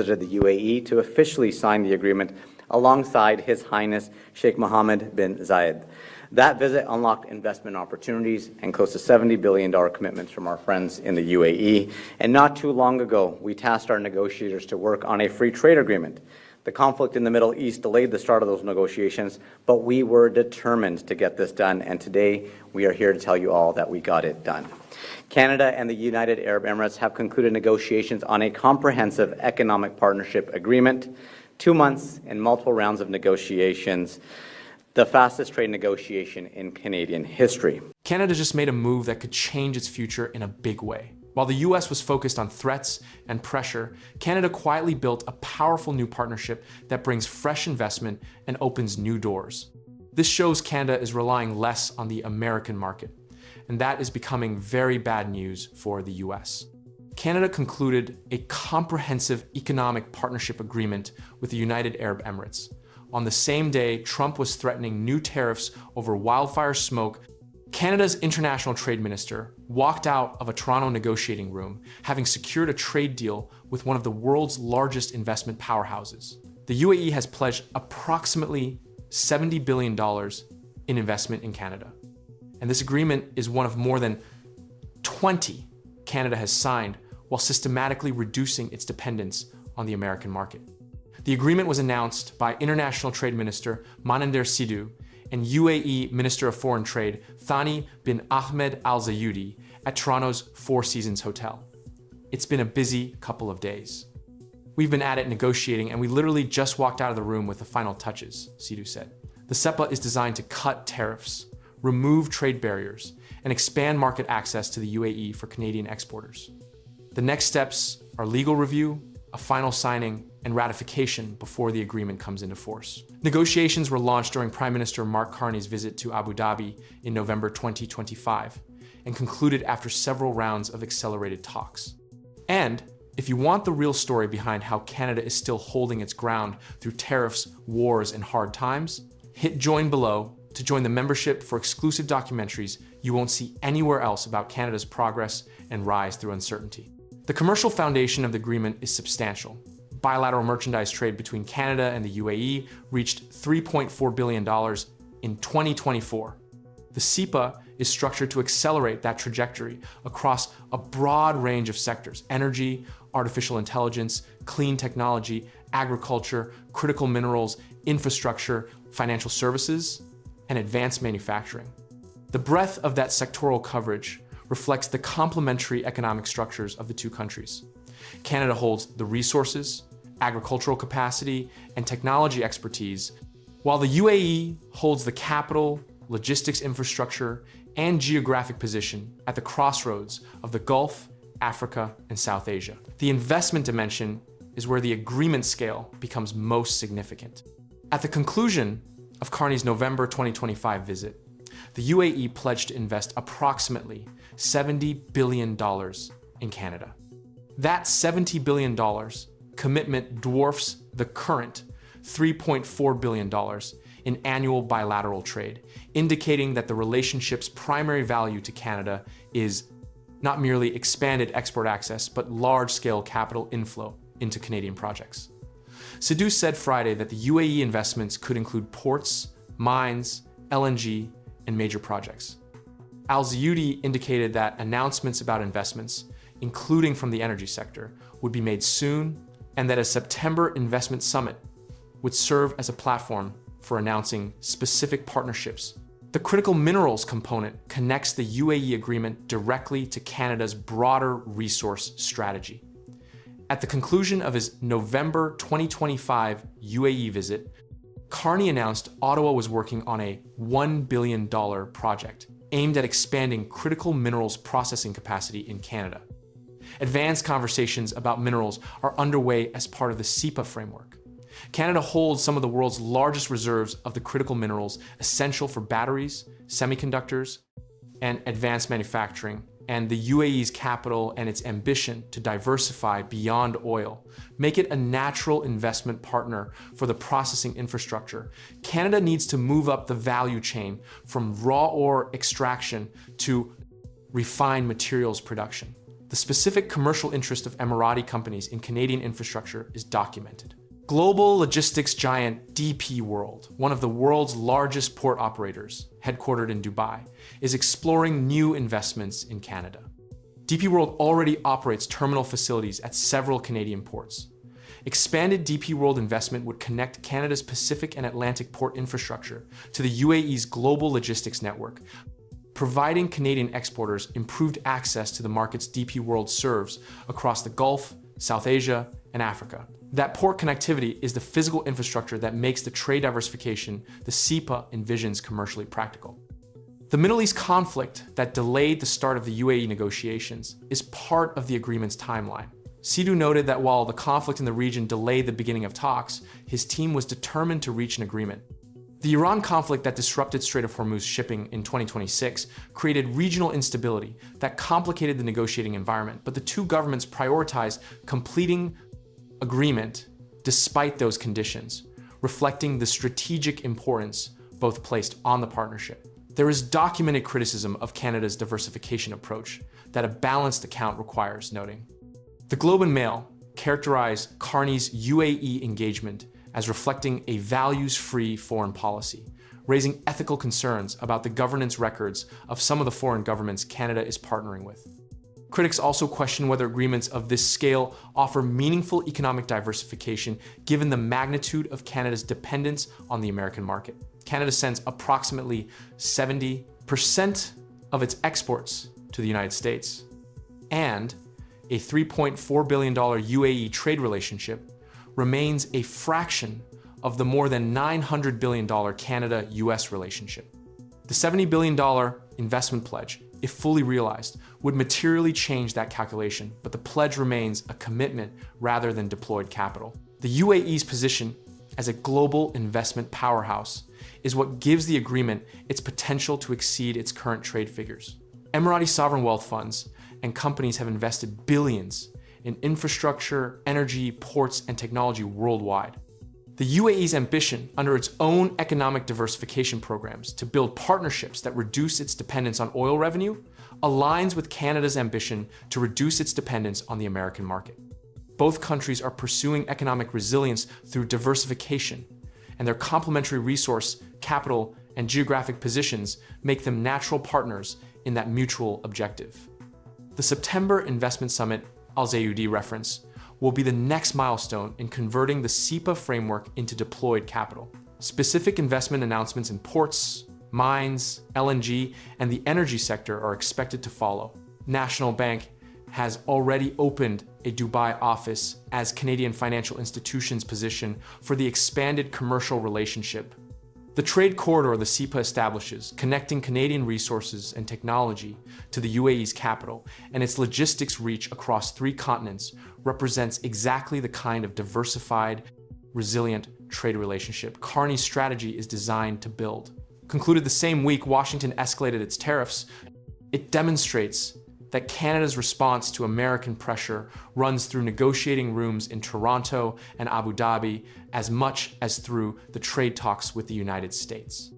visited the UAE to officially sign the agreement alongside His Highness Sheikh Mohammed bin Zayed. That visit unlocked investment opportunities and close to $70 billion commitments from our friends in the UAE. And not too long ago, we tasked our negotiators to work on a free trade agreement. The conflict in the Middle East delayed the start of those negotiations, but we were determined to get this done, and today we are here to tell you all that we got it done. Canada and the United Arab Emirates have concluded negotiations on a comprehensive economic partnership agreement, 2 months and multiple rounds of negotiations, the fastest trade negotiation in Canadian history. Canada just made a move that could change its future in a big way. While the US was focused on threats and pressure, Canada quietly built a powerful new partnership that brings fresh investment and opens new doors. This shows Canada is relying less on the American market, and that is becoming very bad news for the US. Canada concluded a comprehensive economic partnership agreement with the United Arab Emirates. On the same day, Trump was threatening new tariffs over wildfire smoke. Canada's international trade minister walked out of a Toronto negotiating room, having secured a trade deal with one of the world's largest investment powerhouses. The UAE has pledged approximately $70 billion in investment in Canada. And this agreement is one of more than 20 Canada has signed while systematically reducing its dependence on the American market. The agreement was announced by International Trade Minister Maninder Sidhu and UAE Minister of Foreign Trade Thani bin Ahmed Al Zayudi at Toronto's Four Seasons Hotel. It's been a busy couple of days. We've been at it negotiating, and we literally just walked out of the room with the final touches, Sidhu said. The CEPA is designed to cut tariffs, remove trade barriers, and expand market access to the UAE for Canadian exporters. The next steps are legal review, a final signing, and ratification before the agreement comes into force. Negotiations were launched during Prime Minister Mark Carney's visit to Abu Dhabi in November 2025 and concluded after several rounds of accelerated talks. And if you want the real story behind how Canada is still holding its ground through tariffs, wars, and hard times, hit join below to join the membership for exclusive documentaries you won't see anywhere else about Canada's progress and rise through uncertainty. The commercial foundation of the agreement is substantial. Bilateral merchandise trade between Canada and the UAE reached $3.4 billion in 2024. The CEPA is structured to accelerate that trajectory across a broad range of sectors: energy, artificial intelligence, clean technology, agriculture, critical minerals, infrastructure, financial services, and advanced manufacturing. The breadth of that sectoral coverage reflects the complementary economic structures of the two countries. Canada holds the resources, agricultural capacity, and technology expertise, while the UAE holds the capital, logistics infrastructure, and geographic position at the crossroads of the Gulf, Africa, and South Asia. The investment dimension is where the agreement scale becomes most significant. At the conclusion of Carney's November 2025 visit, the UAE pledged to invest approximately $70 billion in Canada. That $70 billion commitment dwarfs the current $3.4 billion in annual bilateral trade, indicating that the relationship's primary value to Canada is not merely expanded export access, but large-scale capital inflow into Canadian projects. Sidhu said Friday that the UAE investments could include ports, mines, LNG, and major projects. Al-Zayudi indicated that announcements about investments, including from the energy sector, would be made soon, and that a September investment summit would serve as a platform for announcing specific partnerships. The critical minerals component connects the UAE agreement directly to Canada's broader resource strategy. At the conclusion of his November 2025 UAE visit, Carney announced Ottawa was working on a $1 billion project aimed at expanding critical minerals processing capacity in Canada. Advanced conversations about minerals are underway as part of the CEPA framework. Canada holds some of the world's largest reserves of the critical minerals essential for batteries, semiconductors, and advanced manufacturing, and the UAE's capital and its ambition to diversify beyond oil make it a natural investment partner for the processing infrastructure. Canada needs to move up the value chain from raw ore extraction to refined materials production. The specific commercial interest of Emirati companies in Canadian infrastructure is documented. Global logistics giant DP World, one of the world's largest port operators, headquartered in Dubai, is exploring new investments in Canada. DP World already operates terminal facilities at several Canadian ports. Expanded DP World investment would connect Canada's Pacific and Atlantic port infrastructure to the UAE's global logistics network, providing Canadian exporters improved access to the markets DP World serves across the Gulf, South Asia, and Africa. That port connectivity is the physical infrastructure that makes the trade diversification the CEPA envisions commercially practical. The Middle East conflict that delayed the start of the UAE negotiations is part of the agreement's timeline. Sidhu noted that while the conflict in the region delayed the beginning of talks, his team was determined to reach an agreement. The Iran conflict that disrupted Strait of Hormuz shipping in 2026 created regional instability that complicated the negotiating environment, but the two governments prioritized completing agreement despite those conditions, reflecting the strategic importance both placed on the partnership. There is documented criticism of Canada's diversification approach that a balanced account requires noting. The Globe and Mail characterized Carney's UAE engagement as reflecting a values-free foreign policy, raising ethical concerns about the governance records of some of the foreign governments Canada is partnering with. Critics also question whether agreements of this scale offer meaningful economic diversification given the magnitude of Canada's dependence on the American market. Canada sends approximately 70% of its exports to the United States, and a $3.4 billion UAE trade relationship remains a fraction of the more than $900 billion Canada-US relationship. The $70 billion investment pledge, if fully realized, would materially change that calculation, but the pledge remains a commitment rather than deployed capital. The UAE's position as a global investment powerhouse is what gives the agreement its potential to exceed its current trade figures. Emirati sovereign wealth funds and companies have invested billions in infrastructure, energy, ports, and technology worldwide. The UAE's ambition under its own economic diversification programs to build partnerships that reduce its dependence on oil revenue aligns with Canada's ambition to reduce its dependence on the American market. Both countries are pursuing economic resilience through diversification, and their complementary resource, capital, and geographic positions make them natural partners in that mutual objective. The September Investment Summit Al Zayudi reference will be the next milestone in converting the CEPA framework into deployed capital. Specific investment announcements in ports, mines, LNG, and the energy sector are expected to follow. National Bank has already opened a Dubai office as Canadian financial institutions position for the expanded commercial relationship. The trade corridor the CEPA establishes, connecting Canadian resources and technology to the UAE's capital, and its logistics reach across 3 continents, represents exactly the kind of diversified, resilient trade relationship Carney's strategy is designed to build. Concluded the same week Washington escalated its tariffs, it demonstrates that Canada's response to American pressure runs through negotiating rooms in Toronto and Abu Dhabi as much as through the trade talks with the United States.